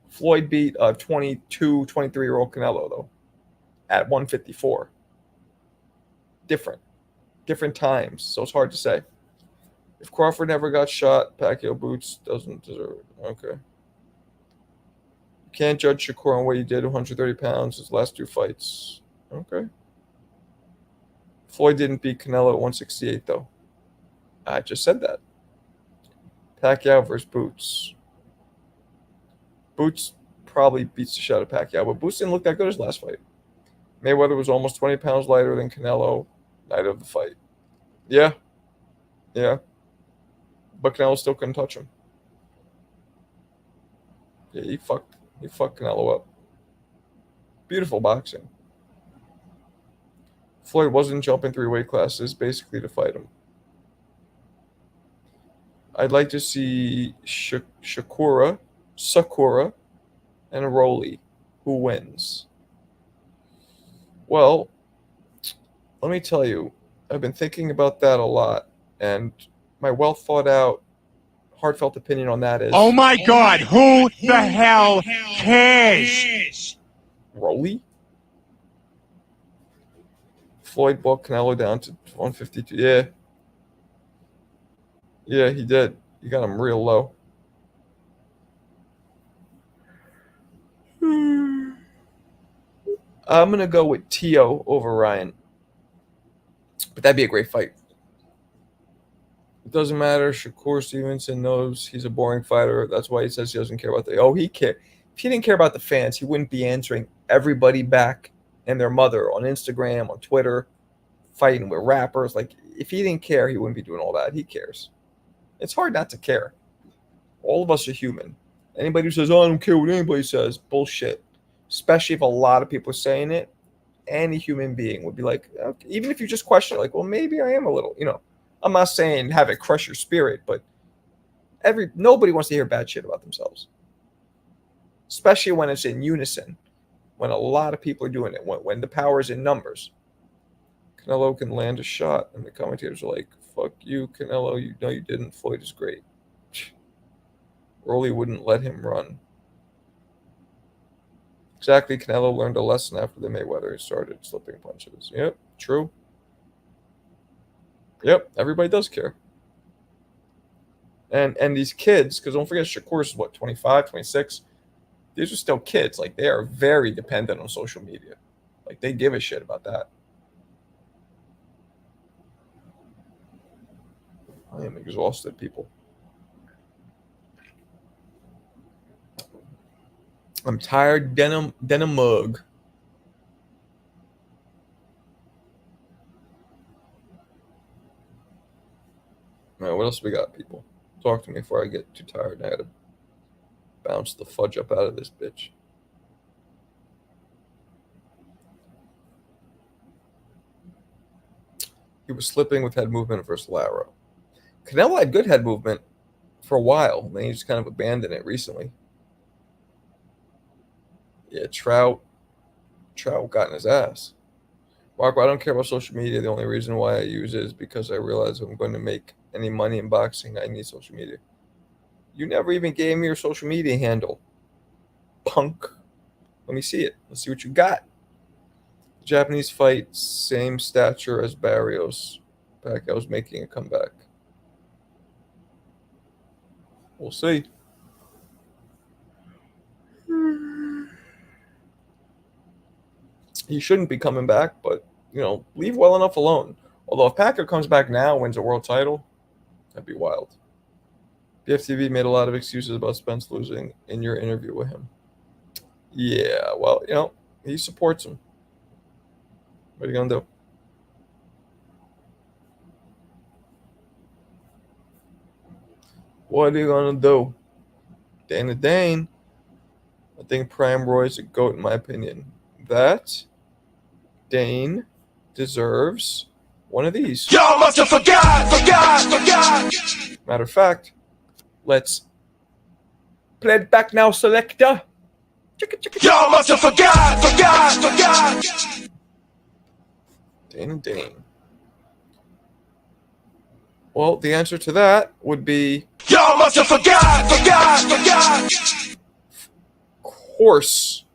S1: Floyd beat a 22, 23-year-old Canelo though at 154. Different times, so it's hard to say. If Crawford never got shot, Pacquiao Boots doesn't deserve it. Okay. You can't judge Shakur on what he did, 130 pounds, his last 2 fights. Okay. Floyd didn't beat Canelo at 168, though. I just said that. Pacquiao versus Boots. Boots probably beats the shit out of Pacquiao, but Boots didn't look that good his last fight. Mayweather was almost 20 pounds lighter than Canelo night of the fight. Yeah. But Canelo still couldn't touch him. Yeah, he fucked Canelo up. Beautiful boxing. Floyd wasn't jumping 3 weight classes basically to fight him. I'd like to see Sakura, and Rolly. Who wins? Well, let me tell you, I've been thinking about that a lot, and my well thought out, heartfelt opinion on that is,
S2: Oh my God, who the hell cares?
S1: Rolly? Floyd brought Canelo down to 152. Yeah, he did. You got him real low. I'm going to go with Tio over Ryan. But that'd be a great fight. It doesn't matter. Shakur Stevenson knows he's a boring fighter. That's why he says he doesn't care about he cares. If he didn't care about the fans, he wouldn't be answering everybody back and their mother on Instagram, on Twitter, fighting with rappers. Like, if he didn't care, he wouldn't be doing all that. He cares. It's hard not to care. All of us are human. Anybody who says, oh, I don't care what anybody says, bullshit. Especially if a lot of people are saying it, any human being would be like, okay, even if you just question it, like, well, maybe I am a little, I'm not saying have it crush your spirit, but nobody wants to hear bad shit about themselves. Especially when it's in unison, when a lot of people are doing it, when the power is in numbers. Canelo can land a shot, and the commentators are like, fuck you, Canelo, you didn't. Floyd is great. Rolly wouldn't let him run. Exactly, Canelo learned a lesson after the Mayweather started slipping punches. Yep, true. Yep, everybody does care. And these kids, because don't forget Shakur's, 25, 26? These are still kids. Like, they are very dependent on social media. Like, they give a shit about that. I am exhausted, people. I'm tired, denim mug. All right, what else we got, people? Talk to me before I get too tired. I gotta bounce the fudge up out of this bitch. He was slipping with head movement versus Lara. Canelo had good head movement for a while, then he just kind of abandoned it recently. Yeah, Trout got in his ass. Marco, I don't care about social media. The only reason why I use it is because I realize if I'm going to make any money in boxing, I need social media. You never even gave me your social media handle, punk. Let me see it. Let's see what you got. Japanese fight, same stature as Barrios. Pacquiao's making a comeback. We'll see. He shouldn't be coming back, but, leave well enough alone. Although if Pacquiao comes back now and wins a world title, that'd be wild. BFTV made a lot of excuses about Spence losing in your interview with him. Yeah, well, he supports him. What are you going to do? What are you going to do? Dane. I think Prime Roy's a GOAT in my opinion. That Dane deserves one of these.
S3: Y'all must have forgot.
S1: Matter of fact, let's play it back now, selector.
S3: Y'all must have forgot.
S1: Dane. Well, the answer to that would be...
S3: Y'all must have forgot.
S1: Of course.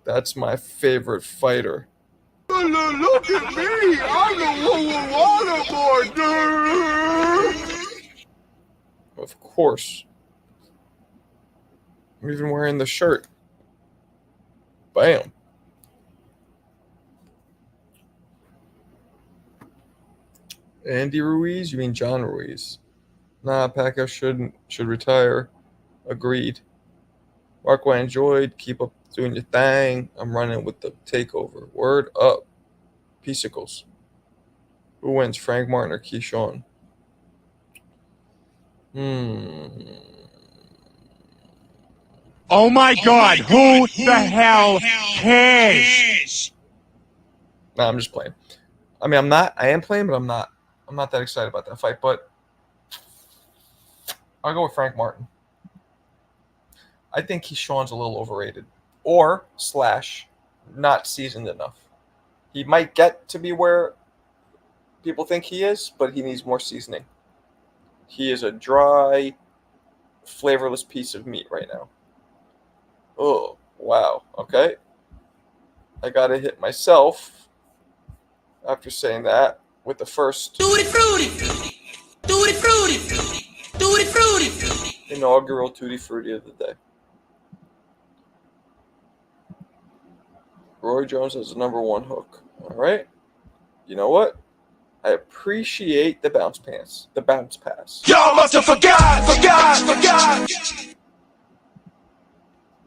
S1: That's my favorite fighter.
S2: Look at me! I'm the waterboard.
S1: Of course. I'm even wearing the shirt. Bam. Andy Ruiz? You mean John Ruiz? Nah, Pacquiao should retire. Agreed. Marco, I enjoyed. Keep up doing your thing. I'm running with the takeover. Word up. Peacicles. Who wins, Frank Martin or Keyshawn?
S2: Oh my God, who the hell cares?
S1: Nah, I'm just playing. I mean, I am playing, but I'm not that excited about that fight, but I'll go with Frank Martin. I think Keyshawn's a little overrated. Or / not seasoned enough. He might get to be where people think he is, but he needs more seasoning. He is a dry, flavorless piece of meat right now. Oh, wow. Okay. I got to hit myself after saying that with the first.
S3: Tutti frutti.
S1: inaugural Tutti Frutti of the day. Roy Jones has the number 1 hook. All right. You know what? I appreciate the bounce pass. The bounce pass.
S3: Y'all must have forgot.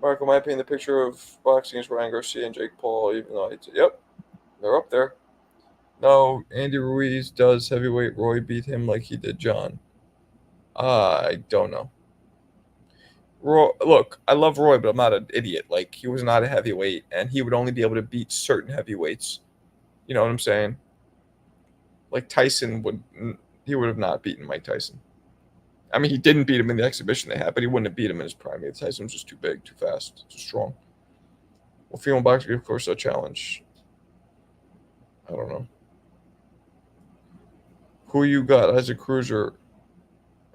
S1: Marco, might paint the picture of boxing is Ryan Garcia and Jake Paul, even though yep, they're up there. No, Andy Ruiz does heavyweight. Roy beat him like he did John. I don't know. Roy, look, I love Roy, but I'm not an idiot. Like, he was not a heavyweight, and he would only be able to beat certain heavyweights. You know what I'm saying? Like, Tyson would have not beaten Mike Tyson. I mean, he didn't beat him in the exhibition they had, but he wouldn't have beat him in his prime. Tyson was just too big, too fast, too strong. Well, female boxing, of course, a challenge. I don't know. Who you got? Isaac Cruz or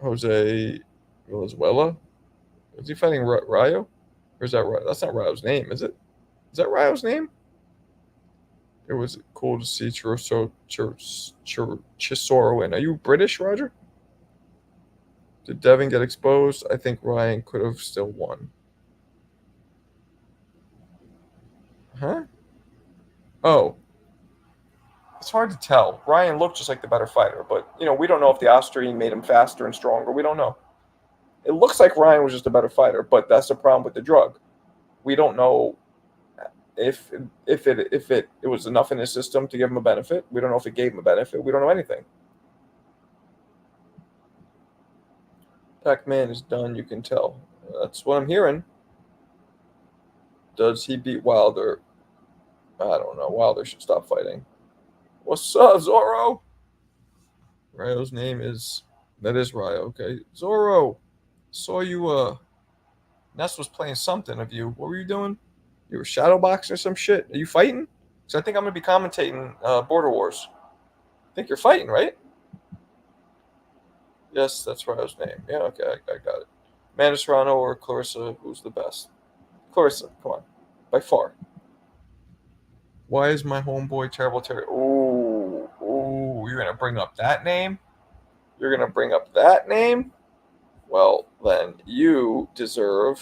S1: Jose Valenzuela? Is he fighting Rayo? Or is that Rayo? That's not Rayo's name, is it? Is that Rayo's name? It was cool to see Chisoro win. Are you British, Roger? Did Devin get exposed? I think Ryan could have still won. Huh? Oh. It's hard to tell. Ryan looked just like the better fighter, but, we don't know if the Austrian made him faster and stronger. We don't know. It looks like Ryan was just a better fighter, but that's the problem with the drug. We don't know if it was enough in his system to give him a benefit. We don't know if it gave him a benefit. We don't know anything. Pac-Man is done, you can tell. That's what I'm hearing. Does he beat Wilder? I don't know. Wilder should stop fighting. What's up, Zorro? Ryo's name is... That is Ryo, okay. Zorro, saw you, Ness was playing something of you. What were you doing? You were shadowboxing or some shit? Are you fighting? Because I think I'm going to be commentating Border Wars. I think you're fighting, right? Yes, that's Ryo's name. Yeah, okay, I got it. Amanda Serrano or Clarissa, who's the best? Clarissa, come on. By far. Why is my homeboy Terrible Terry? Ooh, you're going to bring up that name? You're going to bring up that name? Well, then you deserve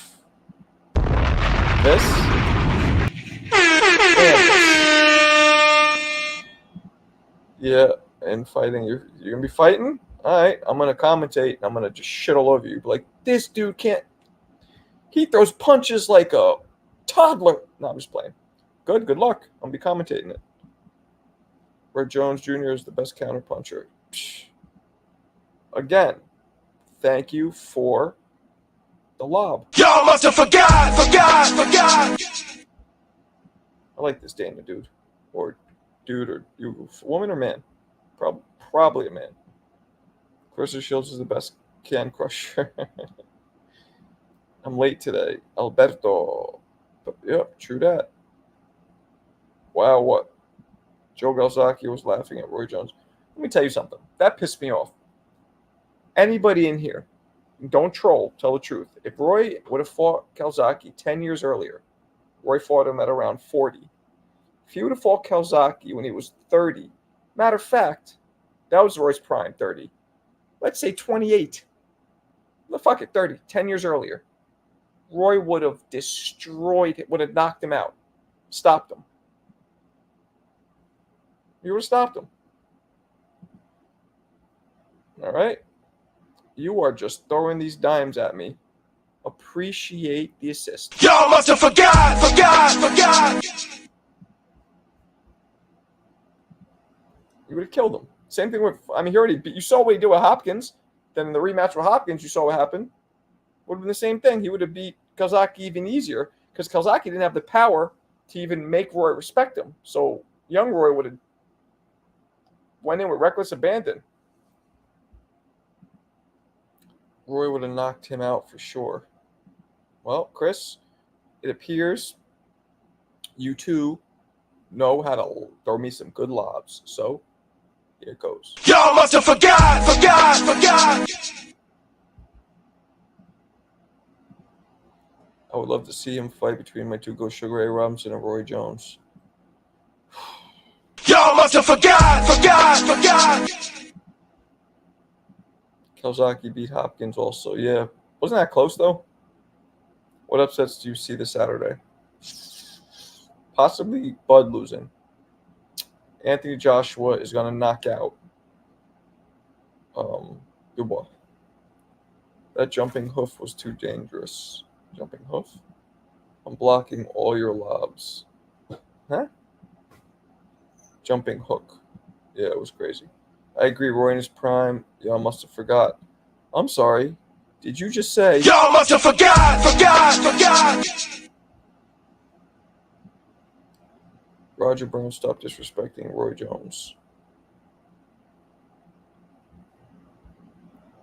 S1: this and this. Yeah, and fighting. You're going to be fighting? All right, I'm going to commentate, and I'm going to just shit all over you. Like, this dude can't. He throws punches like a toddler. No, I'm just playing. Good luck. I'm going to be commentating it. Where Jones Jr. is the best counterpuncher. Psh. Again, thank you for the lob.
S3: Y'all must have forgot.
S1: I like this Dana dude. Or dude, or you, woman or man? Probably a man. Clarissa Shields is the best can crusher. I'm late today. Alberto. Yep, true that. Wow, what? Joe Galzaki was laughing at Roy Jones. Let me tell you something. That pissed me off. Anybody in here, don't troll, tell the truth. If Roy would have fought Calzaghe 10 years earlier, Roy fought him at around 40. If he would have fought Calzaghe when he was 30, matter of fact, that was Roy's prime, 30. Let's say 28. The fuck it, 30, 10 years earlier. Roy would have destroyed it, would have knocked him out, stopped him. You would have stopped him. All right? You are just throwing these dimes at me. Appreciate the assist.
S3: Y'all must have forgot.
S1: You would have killed him. Same thing with, he already beat, you saw what he did with Hopkins. Then in the rematch with Hopkins, you saw what happened. Would have been the same thing. He would have beat Calzaghe even easier because Calzaghe didn't have the power to even make Roy respect him. So young Roy would have went in with reckless abandon. Roy would have knocked him out for sure. Well, Chris, it appears you two know how to throw me some good lobs. So here it goes.
S3: Y'all must have forgot.
S1: I would love to see him fight between my two Go Sugar Ray Robinson and Roy Jones.
S3: Y'all must have forgot.
S1: Calzaghe beat Hopkins also. Yeah, Wasn't that close, though? What upsets do you see this Saturday? Possibly Bud losing. Anthony Joshua is going to knock out Dubois. That jumping hoof was too dangerous. Jumping hoof? I'm blocking all your lobs. Huh? Jumping hook. Yeah, it was crazy. I agree, Roy in his prime. Y'all must have forgot. I'm sorry. Did you just say...
S3: Y'all must have forgot.
S1: Roger Brown, stop disrespecting Roy Jones.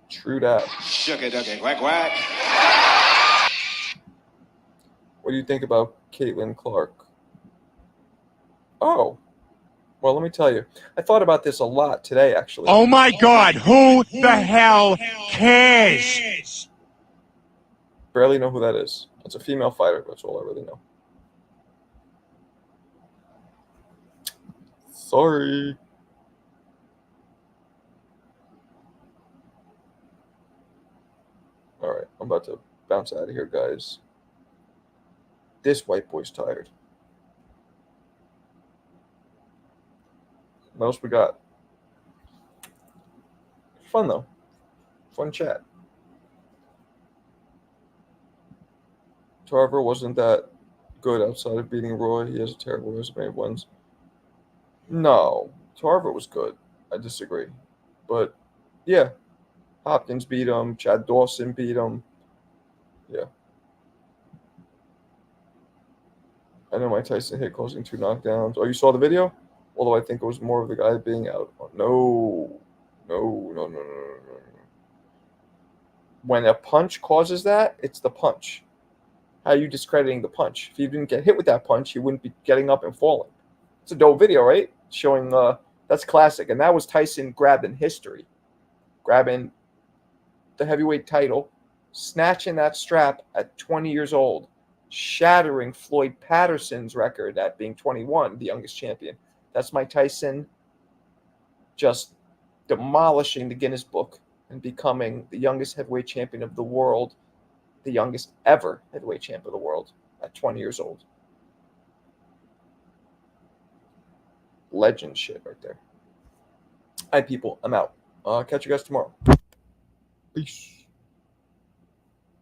S1: True that.
S3: Sugar ducky quack quack.
S1: What do you think about Caitlin Clark? Oh, well, let me tell you. I thought about this a lot today, actually.
S2: Oh my God, who the hell cares?
S1: Barely know who that is. It's a female fighter. That's all I really know. Sorry. All right, I'm about to bounce out of here, guys. This white boy's tired. What else we got? Fun, though. Fun chat. Tarver wasn't that good outside of beating Roy. He has a terrible resume of wins. No, Tarver was good. I disagree. But, yeah. Hopkins beat him. Chad Dawson beat him. Yeah. I know Mike Tyson hit causing 2 knockdowns. Oh, you saw the video? Although I think it was more of the guy being out. No. When a punch causes that, it's the punch. How are you discrediting the punch? If you didn't get hit with that punch, you wouldn't be getting up and falling. It's a dope video, right? Showing that's classic. And that was Tyson grabbing history. Grabbing the heavyweight title, snatching that strap at 20 years old, shattering Floyd Patterson's record at being 21, the youngest champion. That's Mike Tyson just demolishing the Guinness Book and becoming the youngest heavyweight champion of the world, the youngest ever heavyweight champion of the world at 20 years old. Legend shit right there. All right, people, I'm out. Catch you guys tomorrow. Peace.